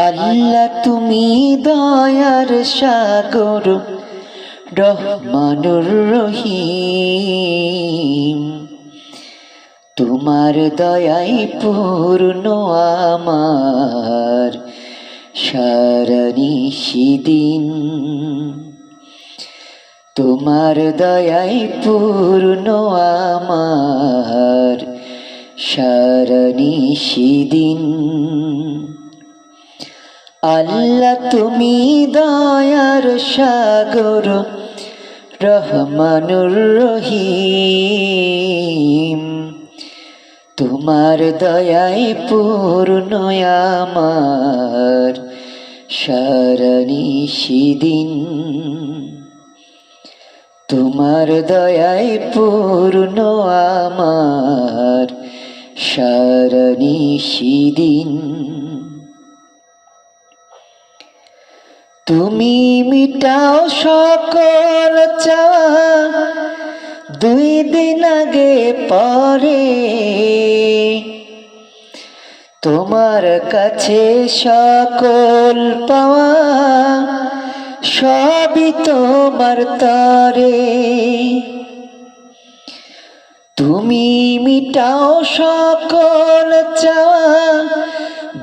আল্লাহ তুমি দয়ার সাগর, রহমানুর রহিম। তোমার দয়াই পূর্ণ আমার সারা নিশিদিন। তোমার দয়াই পূর্ণ আমার সারা নিশিদিন। আল্লাহ তুমি দয়ার সাগর, রহমানুর রহিম। তোমার দয়াই পূর্ণ আমার সারা নিশিদিন। তোমার দয়াই পূর্ণ আমার সারা নিশিদিন। তুমি মিটাও সকল চাওয়া, 2 দিন আগে পরে তোমার কাছে সকল পাওয়া, সবই তোমার তরে। তুমি মিটাও সকল চাওয়া,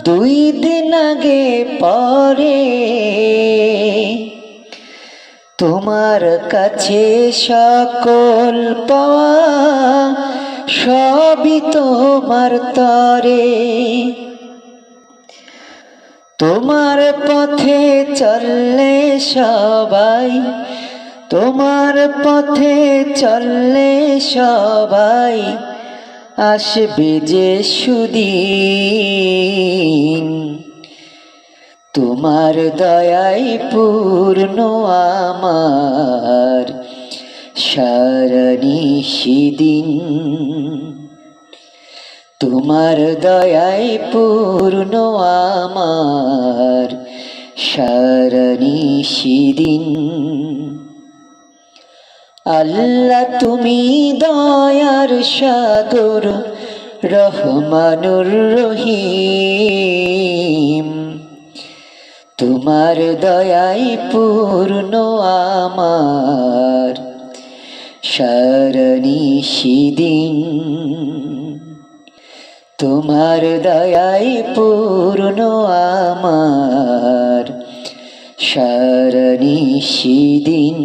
2 দিন আগে পরে তোমার কাছে সকল পাওয়া, সবই তোমার তরে। তোমার পথে চললে সবাই, তোমার পথে চললে সবাই, আসবে যে সুদিন। তোমার দয়াই পূর্ণ আমার সারা নিশিদিন। তোমার দয়াই পূর্ণ আমার সারা নিশিদিন। আল্লাহ তুমি দয়ার সাগর, রহমানুর রহিম। তোমার দয়াই পূর্ণ আমার সারা নিশিদিন। তোমার দয়াই পূর্ণ আমার সারা নিশিদিন।